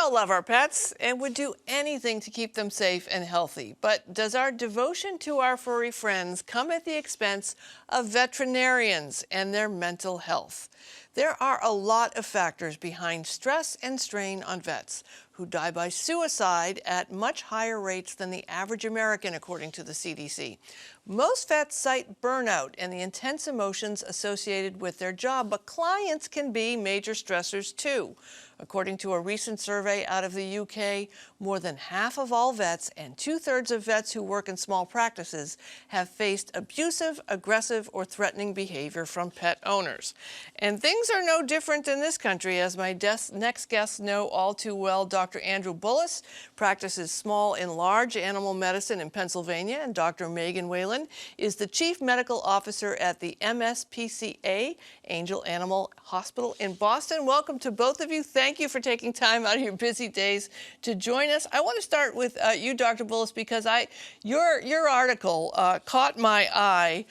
all love our pets and would do anything to keep them safe and healthy. But does our devotion to our furry friends come at the expense of veterinarians and their mental health? There are a lot of factors behind stress and strain on vets, who die by suicide at much higher rates than the average American, according to the CDC. Most vets cite burnout and the intense emotions associated with their job, but clients can be major stressors too. According to a recent survey out of the UK, more than half of all vets and two-thirds of vets who work in small practices have faced abusive, aggressive, or threatening behavior from pet owners. And things are no different in this country, as my next guests know all too well. Dr. Andrew Bullis practices small and large animal medicine in Pennsylvania, and Dr. Megan Whalen is the Chief Medical Officer at the MSPCA Angel Animal Hospital in Boston. Welcome to both of you. Thank you for taking time out of your busy days to join us. I want to start with you, Dr. Bullis, because your article caught my eye,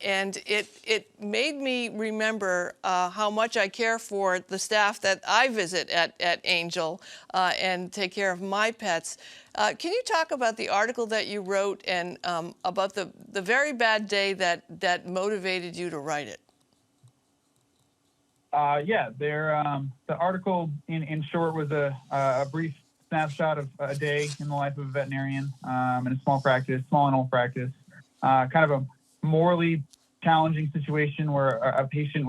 and it made me remember how much I care for the staff that I visit at Angel and take care of my pets. Can you talk about the article that you wrote and about the very bad day that motivated you to write it? The article in short was a brief snapshot of a day in the life of a veterinarian in a small animal practice. Kind of a morally challenging situation where a patient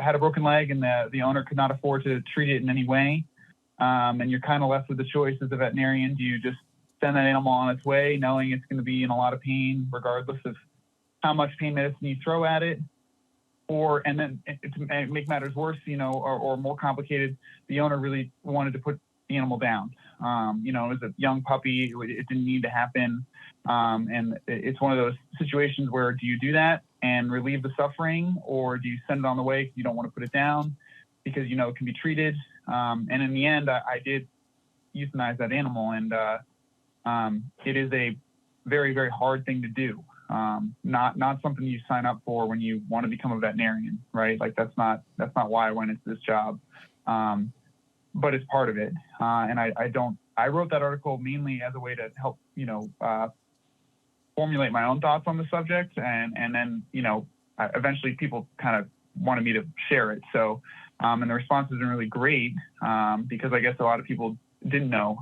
had a broken leg and the owner could not afford to treat it in any way. And you're kind of left with the choice as a veterinarian. Do you just send that animal on its way, knowing it's going to be in a lot of pain, regardless of how much pain medicine you throw at it? And then to make matters worse, or more complicated, the owner really wanted to put the animal down. It was a young puppy. It didn't need to happen. And it's one of those situations where do you do that and relieve the suffering, or do you send it on the way because you don't want to put it down because, it can be treated? And in the end, I did euthanize that animal. And it is a very, very hard thing to do. Not something you sign up for when you want to become a veterinarian, right? Like that's not why I went into this job. But it's part of it. And I wrote that article mainly as a way to help, formulate my own thoughts on the subject. And then, eventually people kind of wanted me to share it. So, and the response has been really great, because I guess a lot of people didn't know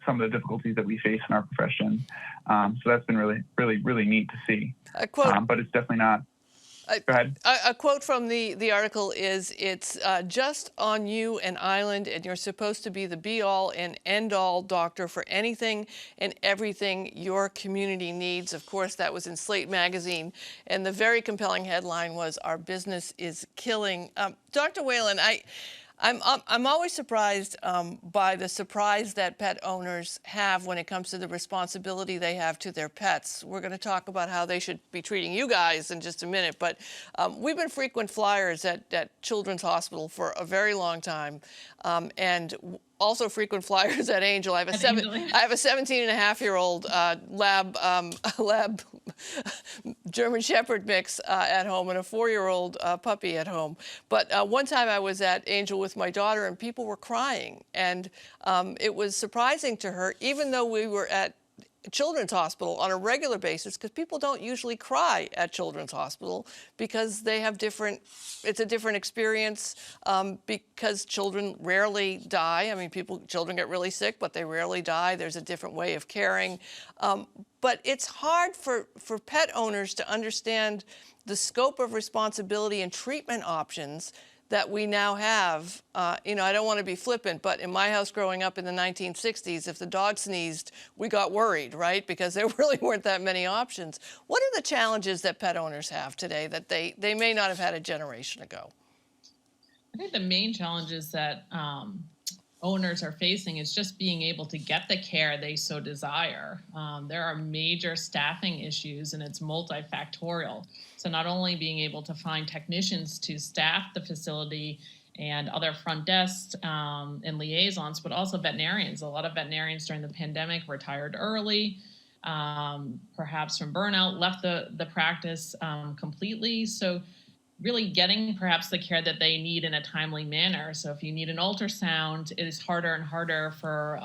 some of the difficulties that we face in our profession. So that's been really, really, really neat to see. A quote, but it's definitely not. Go ahead. A quote from the article is, it's just on you an island, and you're supposed to be the be-all and end-all doctor for anything and everything your community needs. Of course, that was in Slate magazine, and the very compelling headline was, "Our business is killing." Dr. Whalen, I'm always surprised by the surprise that pet owners have when it comes to the responsibility they have to their pets. We're going to talk about how they should be treating you guys in just a minute, but we've been frequent flyers at Children's Hospital for a very long time, and also frequent flyers at Angel. I have a 17-and-a-half-year-old lab German Shepherd mix at home, and a 4-year-old puppy at home. But one time I was at Angel with my daughter, and people were crying, and it was surprising to her, even though we were at Children's Hospital on a regular basis, because people don't usually cry at Children's Hospital because they have it's a different experience, because children rarely die. I mean, children get really sick, but they rarely die. There's a different way of caring. But it's hard for pet owners to understand the scope of responsibility and treatment options that we now have. I don't want to be flippant, but in my house growing up in the 1960s, if the dog sneezed, we got worried, right? Because there really weren't that many options. What are the challenges that pet owners have today that they may not have had a generation ago? I think the main challenges that owners are facing is just being able to get the care they so desire. There are major staffing issues, and it's multifactorial. So not only being able to find technicians to staff the facility and other front desks and liaisons, but also veterinarians. A lot of veterinarians during the pandemic retired early, perhaps from burnout, left the practice completely. So really getting perhaps the care that they need in a timely manner. So if you need an ultrasound, it is harder and harder for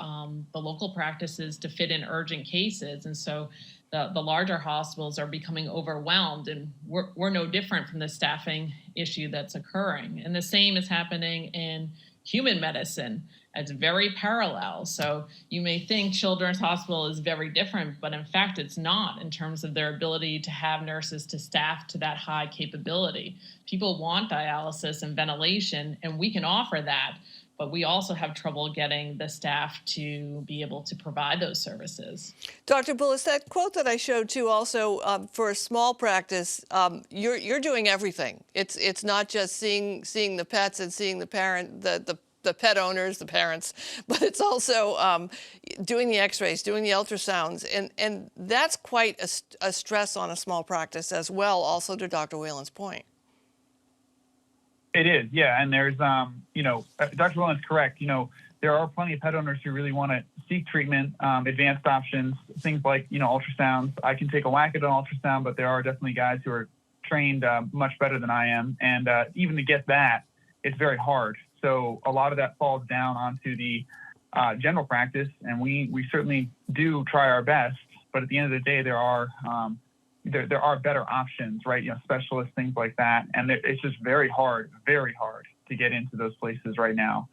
the local practices to fit in urgent cases. And so the larger hospitals are becoming overwhelmed, and we're no different from the staffing issue that's occurring. And the same is happening in human medicine. It's very parallel. So you may think Children's Hospital is very different, but in fact, it's not in terms of their ability to have nurses to staff to that high capability. People want dialysis and ventilation, and we can offer that, but we also have trouble getting the staff to be able to provide those services. Dr. Bullis, that quote that I showed too, also for a small practice, you're doing everything. It's not just seeing the pets and seeing the pet owners, the parents, but it's also doing the X-rays, doing the ultrasounds, and that's quite a stress on a small practice as well. Also, to Dr. Whalen's point. It is, yeah, and there's, Dr. Whalen's correct. There are plenty of pet owners who really want to seek treatment, advanced options, things like, ultrasounds. I can take a whack at an ultrasound, but there are definitely guys who are trained much better than I am, and even to get that, it's very hard. So a lot of that falls down onto the general practice, and we certainly do try our best. But at the end of the day, there are better options, right? Specialists, things like that, and it's just very hard to get into those places right now.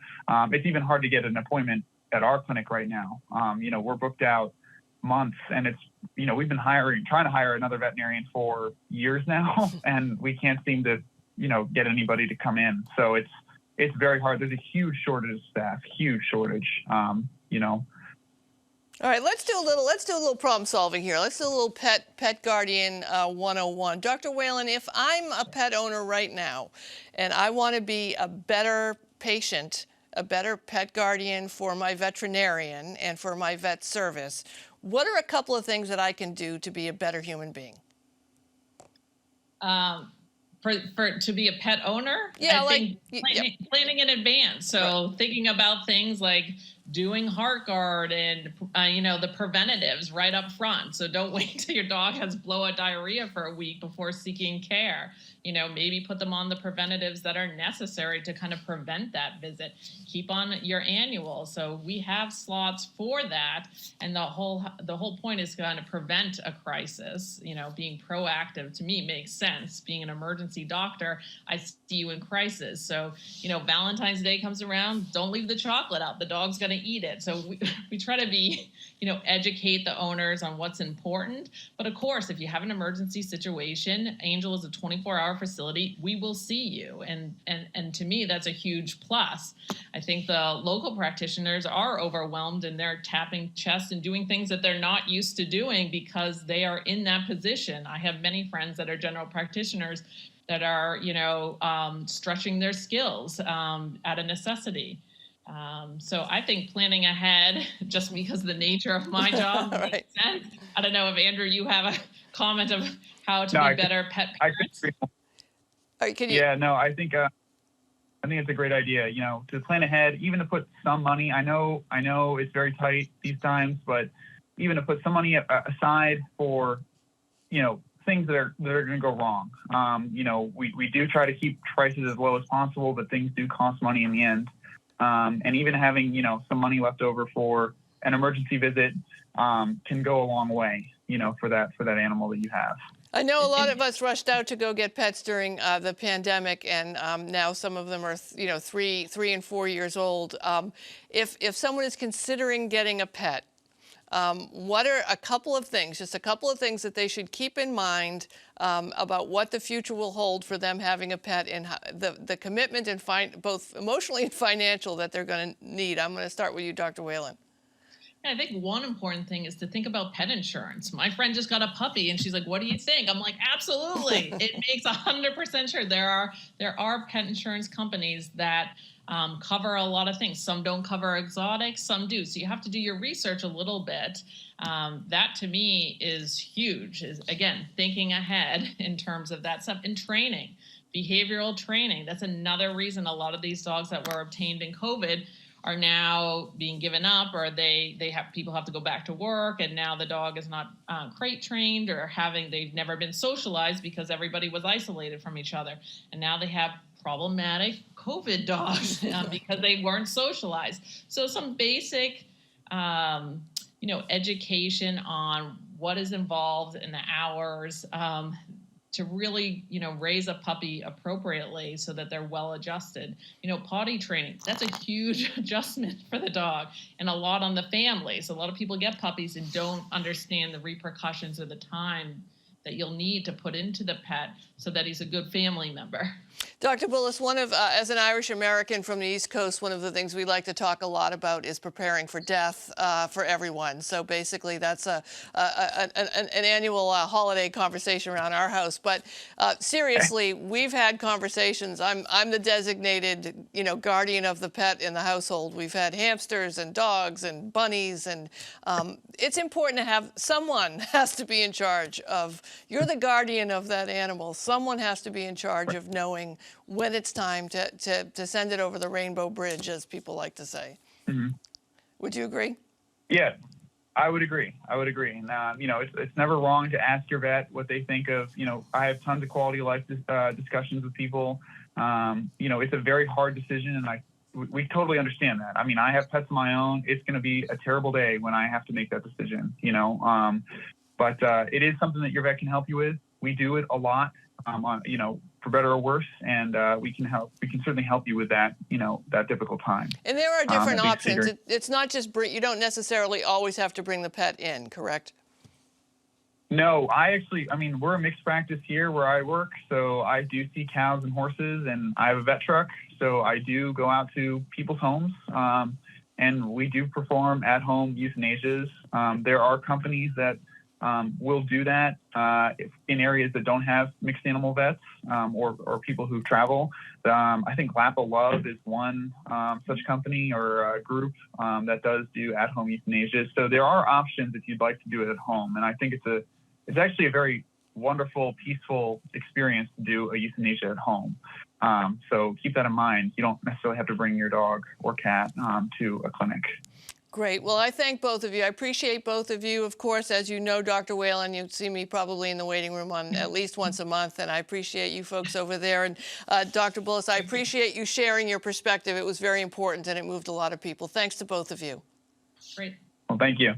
It's even hard to get an appointment at our clinic right now. We're booked out months, and it's we've been trying to hire another veterinarian for years now, and we can't seem to get anybody to come in. So it's very hard. There's a huge shortage of staff, huge shortage. All right, let's do a little problem solving here. Let's do a little pet guardian 101. Dr. Whalen, if I'm a pet owner right now and I want to be a better patient, a better pet guardian for my veterinarian and for my vet service, what are a couple of things that I can do to be a better human being? To be a pet owner? Yeah, I think planning in advance. So right. Thinking about things like doing Heartgard and, the preventatives right up front. So don't wait till your dog has blowout diarrhea for a week before seeking care. Maybe put them on the preventatives that are necessary to kind of prevent that visit. Keep on your annual. So we have slots for that. And the whole point is kind of prevent a crisis. Being proactive to me makes sense. Being an emergency doctor, I see you in crisis. So, Valentine's Day comes around, don't leave the chocolate out. The dog's going to eat it. So we try to be, educate the owners on what's important. But of course, if you have an emergency situation, Angel is a 24-hour facility. We will see you. And to me, that's a huge plus. I think the local practitioners are overwhelmed and they're tapping chest and doing things that they're not used to doing because they are in that position. I have many friends that are general practitioners that are, stretching their skills out of necessity. So I think planning ahead, just because the nature of my job right. makes sense. I don't know if, Andrew, you have a comment of how to be better pet parents. Yeah, no, I think it's a great idea, to plan ahead, even to put some money. I know it's very tight these times, but even to put some money aside for, things that are going to go wrong. We do try to keep prices as low as possible, but things do cost money in the end. And even having, some money left over for an emergency visit can go a long way, for that animal that you have. I know a lot of us rushed out to go get pets during the pandemic, and now some of them are, 3 and 4 years old. If someone is considering getting a pet, what are a couple of things that they should keep in mind about what the future will hold for them having a pet and the commitment and both emotionally and financial that they're going to need? I'm going to start with you, Dr. Whalen. I think one important thing is to think about pet insurance. My friend just got a puppy and she's like, what do you think? I'm like, absolutely. It makes 100% sure. There are pet insurance companies that cover a lot of things. Some don't cover exotics, some do. So you have to do your research a little bit. That to me is huge, is again, thinking ahead in terms of that stuff and training, behavioral training. That's another reason a lot of these dogs that were obtained in COVID are now being given up, or people have to go back to work, and now the dog is not crate trained, or they've never been socialized because everybody was isolated from each other, and now they have problematic COVID dogs because they weren't socialized. So some basic education on what is involved in the hours to really, raise a puppy appropriately so that they're well adjusted. Potty training, that's a huge adjustment for the dog and a lot on the family. So a lot of people get puppies and don't understand the repercussions or the time that you'll need to put into the pet so that he's a good family member. Dr. Bullis, as an Irish American from the East Coast, one of the things we like to talk a lot about is preparing for death for everyone. So basically, that's an annual holiday conversation around our house. But seriously, we've had conversations. I'm the designated, guardian of the pet in the household. We've had hamsters and dogs and bunnies, and it's important to have someone has to be in charge of. You're the guardian of that animal. Someone has to be in charge of knowing when it's time to send it over the rainbow bridge, as people like to say. Mm-hmm. Would you agree? Yeah, I would agree. And, it's never wrong to ask your vet what they think of, I have tons of quality of life discussions with people. It's a very hard decision, and we totally understand that. I mean, I have pets of my own. It's going to be a terrible day when I have to make that decision, but it is something that your vet can help you with. We do it a lot, for better or worse, and we can certainly help you with that, that difficult time. And there are different options. It's not just you don't necessarily always have to bring the pet in, correct? No, we're a mixed practice here where I work, so I do see cows and horses, and I have a vet truck, so I do go out to people's homes, and we do perform at-home euthanasias. There are companies that will do that in areas that don't have mixed animal vets or people who travel. I think Lapa Love is one such company or group that does do at-home euthanasia. So there are options if you'd like to do it at home, and I think it's actually a very wonderful, peaceful experience to do a euthanasia at home. So keep that in mind. You don't necessarily have to bring your dog or cat to a clinic. Great. Well, I thank both of you. I appreciate both of you. Of course, as you know, Dr. Whalen, you see me probably in the waiting room on at least once a month, and I appreciate you folks over there. And Dr. Bullis, I appreciate you sharing your perspective. It was very important, and it moved a lot of people. Thanks to both of you. Great. Well, thank you.